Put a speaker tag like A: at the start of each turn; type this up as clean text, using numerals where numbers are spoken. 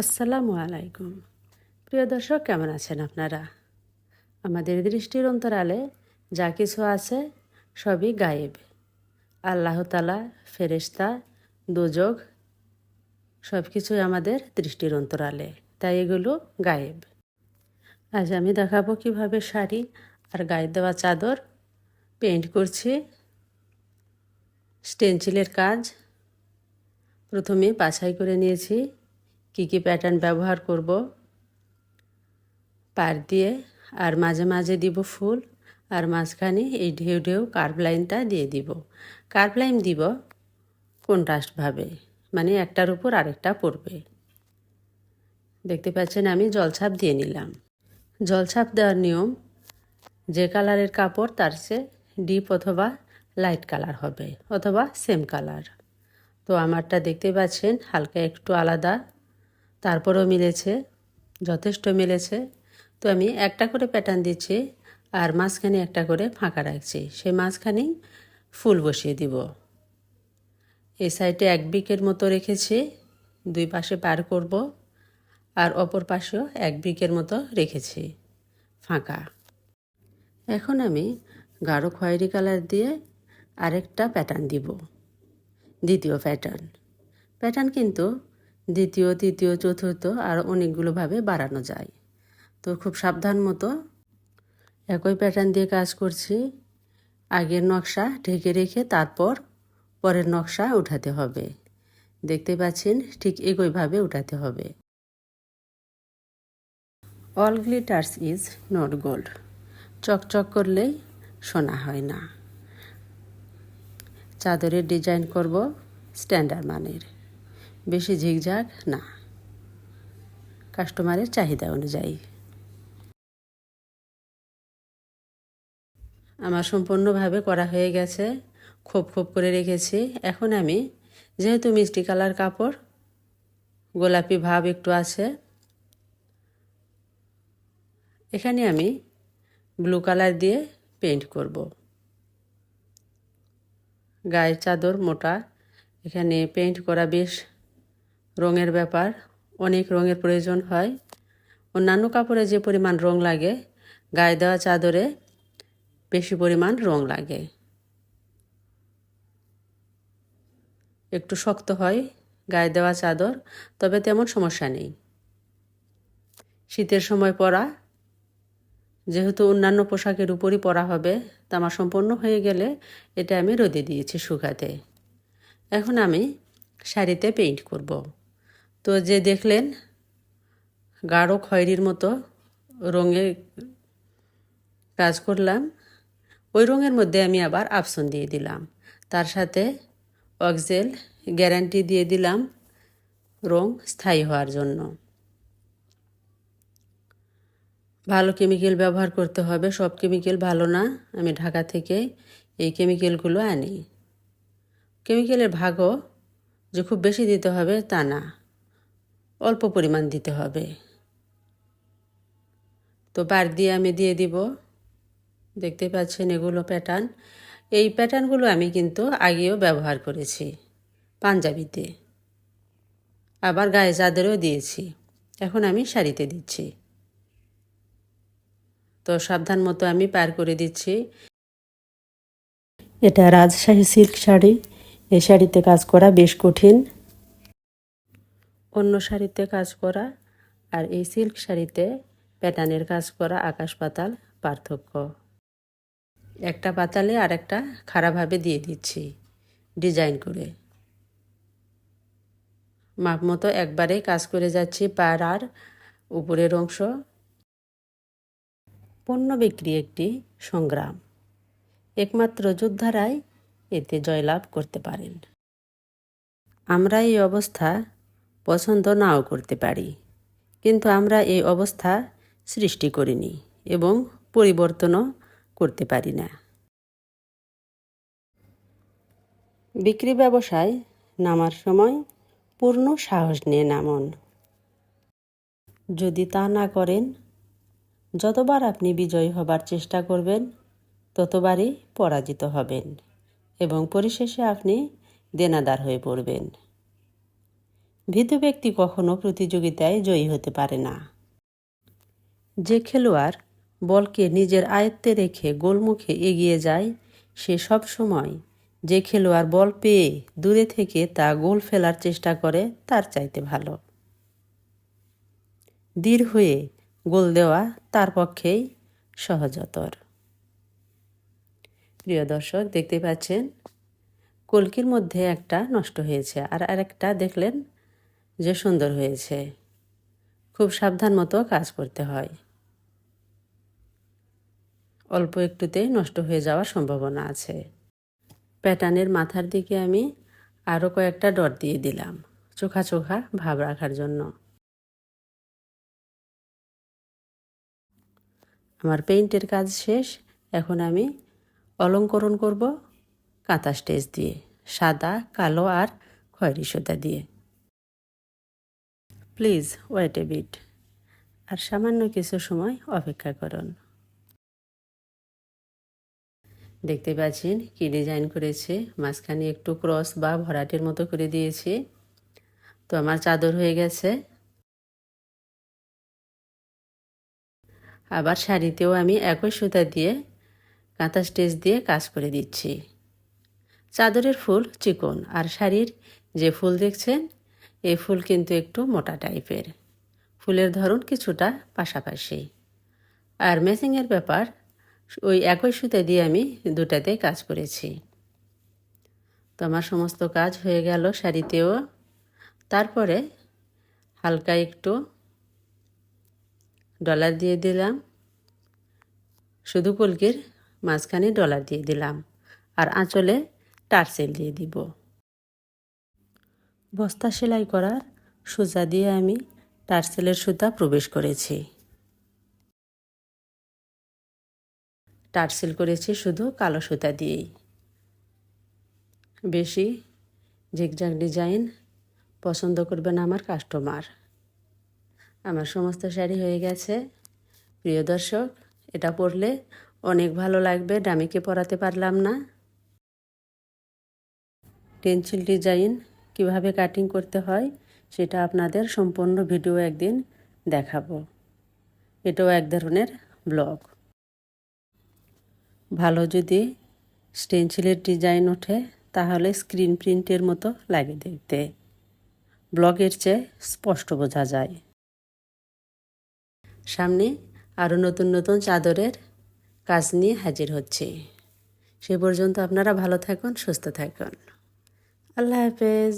A: আসসালামু আলাইকুম। প্রিয় দর্শক, কেমন আছেন আপনারা? আমাদের দৃষ্টির অন্তরালে যা কিছু আছে সবই গায়েব। আল্লাহ তাআলা, ফেরেশতা, দোজখ সব কিছুই আমাদের দৃষ্টির অন্তরালে, তাই এগুলো গায়েব। আজ আমি দেখাবো কিভাবে শাড়ি আর গায়ে দেওয়া চাদর পেইন্ট করছি। স্টেনসিলের কাজ। প্রথমে বাছাই করে নিয়েছি কী কী প্যাটার্ন ব্যবহার করব। পার দিয়ে আর মাঝে মাঝে দিব ফুল, আর মাঝখানে এই ঢেউ ঢেউ কার্ভ লাইনটা দিয়ে দিব। কার্ভ লাইন দিব কন্ট্রাস্টভাবে, মানে একটার উপর আরেকটা পড়বে। দেখতে পাচ্ছেন আমি জলছাপ দিয়ে নিলাম। জলছাপ দেওয়ার নিয়ম, যে কালারের কাপড় তার চেয়ে ডিপ অথবা লাইট কালার হবে, অথবা সেম কালার। তো আমারটা দেখতে পাচ্ছেন হালকা একটু আলাদা, তারপরেও মিলেছে, যথেষ্ট মিলেছে। তো আমি একটা করে প্যাটার্ন দিচ্ছি আর মাঝখানে একটা করে ফাঁকা রাখছি। সেই মাঝখানেই ফুল বসিয়ে দিব। এই সাইডে এক বিকের মতো রেখেছি, দুই পাশে পার করব, আর অপর পাশেও এক বিকের মতো রেখেছি ফাঁকা। এখন আমি গাঢ় খয়েরি কালার দিয়ে আরেকটা প্যাটার্ন দিব, দ্বিতীয় প্যাটার্ন কিন্তু দ্বিতীয়, তৃতীয়, চতুর্থ আর অনেকগুলোভাবে বাড়ানো যায়। তো খুব সাবধান মতো একই প্যাটার্ন দিয়ে কাজ করছি। আগের নকশা ঢেকে রেখে তারপর পরের নকশা উঠাতে হবে। দেখতে পাচ্ছেন ঠিক একইভাবে উঠাতে হবে। All glitters is not gold. চকচক করলেই সোনা হয় না। চাদরের ডিজাইন করব স্ট্যান্ডার্ড মানের, বেশি ঝিকঝাক না, কাস্টমারের চাহিদা অনুযায়ী। আমার সম্পূর্ণভাবে করা হয়ে গেছে, খোপ খোপ করে রেখেছি। এখন আমি, যেহেতু মিষ্টি কালার কাপড়, গোলাপি ভাব একটু আছে, এখানে আমি ব্লু কালার দিয়ে পেইন্ট করব। গায়ের চাদর মোটা, এখানে পেইন্ট করা বেশ রঙের ব্যাপার, অনেক রঙের প্রয়োজন হয়। অন্যান্য কাপড়ে যে পরিমাণ রং লাগে, গায়ে দেওয়া চাদরে বেশি পরিমাণ রং লাগে। একটু শক্ত হয় গায়ে দেওয়া চাদর, তবে তেমন সমস্যা নেই। শীতের সময় পরা, যেহেতু অন্যান্য পোশাকের উপরই পরা হবে, তা আমার সম্পূর্ণ হয়ে গেলে এটা আমি রোদে দিয়েছি শুকাতে। এখন আমি শাড়িতে পেইন্ট করব। তো যে দেখলেন গাঢ় খয়েরির মতো রঙে কাজ করলাম, ওই রঙের মধ্যে আমি আবার আপসন দিয়ে দিলাম, তার সাথে অক্সেল গ্যারান্টি দিয়ে দিলাম রং স্থায়ী হওয়ার জন্য। ভালো কেমিক্যাল ব্যবহার করতে হবে, সব কেমিক্যাল ভালো না। আমি ঢাকা থেকে এই কেমিক্যালগুলো আনি। কেমিক্যালের ভাগও যে খুব বেশি দিতে হবে তা না, অল্প পরিমাণ দিতে হবে। তো বার দিয়ে আমি দিয়ে দিব। দেখতে পাচ্ছেন এগুলো প্যাটার্ন। এই প্যাটার্নগুলো আমি কিন্তু আগেও ব্যবহার করেছি পাঞ্জাবিতে, আবার গায়ে চাদরেও দিয়েছি। এখন আমি শাড়িতে দিচ্ছি। তো সাবধান মতো আমি পার করে দিচ্ছি। এটা রাজশাহী সিল্ক শাড়ি। এই শাড়িতে কাজ করা বেশ কঠিন। অন্য শাড়িতে কাজ করা আর এই সিল্ক শাড়িতে প্যাটার্নের কাজ করা আকাশ পাতাল পার্থক্য। একটা পাতালে আর একটা খাড়াভাবে দিয়ে দিচ্ছি ডিজাইন করে। মাপ মতো একবারে কাজ করে যাচ্ছি পার আর উপরের অংশ। পণ্য বিক্রি একটি সংগ্রাম, একমাত্র যোদ্ধারাই এতে জয়লাভ করতে পারেন। আমরা এই অবস্থা পছন্দ নাও করতে পারি, কিন্তু আমরা এই অবস্থা সৃষ্টি করিনি এবং পরিবর্তনও করতে পারি না। বিক্রি ব্যবসায় নামার সময় পূর্ণ সাহস নিয়ে নামুন। যদি তা না করেন, যতবার আপনি বিজয়ী হবার চেষ্টা করবেন, ততবারই পরাজিত হবেন এবং পরিশেষে আপনি দেনাদার হয়ে পড়বেন। ভীতু ব্যক্তি কখনো প্রতিযোগিতায় জয়ী হতে পারে না। যে খেলোয়াড় বলকে নিজের আয়ত্তে রেখে গোলমুখে এগিয়ে যায়, সে সব সময় যে খেলোয়াড় বল পেয়ে দূরে থেকে তা গোল ফেলার চেষ্টা করে তার চাইতে ভালো। ধীর হয়ে গোল দেওয়া তার পক্ষেই সহজতর। প্রিয় দর্শক, দেখতে পাচ্ছেন কলকির মধ্যে একটা নষ্ট হয়েছে, আর আরেকটা দেখলেন যে সুন্দর হয়েছে। খুব সাবধান মতো কাজ করতে হয়, অল্প একটুতেই নষ্ট হয়ে যাওয়ার সম্ভাবনা আছে। প্যাটার্নের মাথার দিকে আমি আরও কয়েকটা ডট দিয়ে দিলাম চোখা চোখা ভাব রাখার জন্য। আমার পেইন্টের কাজ শেষ। এখন আমি অলঙ্করণ করব কাঁথা স্টেচ দিয়ে, সাদা, কালো আর খয়েরি সুতা দিয়ে। প্লিজ ওয়েট এ বিট, আর সামান্য কিছু সময় অপেক্ষা করুন। দেখতে পাচ্ছেন কি ডিজাইন করেছে, মাঝখানে একটু ক্রস বা ভরাটের মতো করে দিয়েছি। তো আমার চাদর হয়ে গেছে। আবার শাড়িতেও আমি একই সুতা দিয়ে কাঁথা স্টেচ দিয়ে কাজ করে দিচ্ছি। চাদরের ফুল চিকন, আর শাড়ির যে ফুল দেখছেন এই ফুল কিন্তু একটু মোটা টাইপের। ফুলের ধরন কিছুটা পাশাপাশি। আর ম্যাচিংয়ের ব্যাপার, ওই একই সুতা দিয়ে আমি দুটাতে কাজ করেছি। তো আমার সমস্ত কাজ হয়ে গেল শাড়িতেও। তারপরে হালকা একটু ডলার দিয়ে দিলাম, শুধু কলকির মাঝখানে ডলার দিয়ে দিলাম, আর আঁচলে টার্সেল দিয়ে দিব। বস্তা সেলাই করার সুতা দিয়ে আমি টার্সেলের সুতা প্রবেশ করেছি। টার্সেল করেছি শুধু কালো সুতা দিয়েই। বেশি ঝিকঝাক ডিজাইন পছন্দ করবে না আমার কাস্টমার। আমার সমস্ত শাড়ি হয়ে গেছে। প্রিয় দর্শক, এটা পরলে অনেক ভালো লাগবে। ডামিকে পরাতে পারলাম না। টেনসিল ডিজাইন কিভাবে কাটিং করতে হয় সেটা আপনাদের সম্পূর্ণ ভিডিও একদিন দেখাবো। এটাও এক ধরনের ব্লগ। ভালো যদি স্টেনসিলের ডিজাইন ওঠে তাহলে স্ক্রিন প্রিন্টের মতো লাগে দেখতে, ব্লগের চেয়ে স্পষ্ট বোঝা যায়। সামনে আরও নতুন নতুন চাদরের কাজ নিয়ে হাজির হচ্ছে। সে পর্যন্ত আপনারা ভালো থাকুন, সুস্থ থাকুন। আল্লাহ হাফেজ।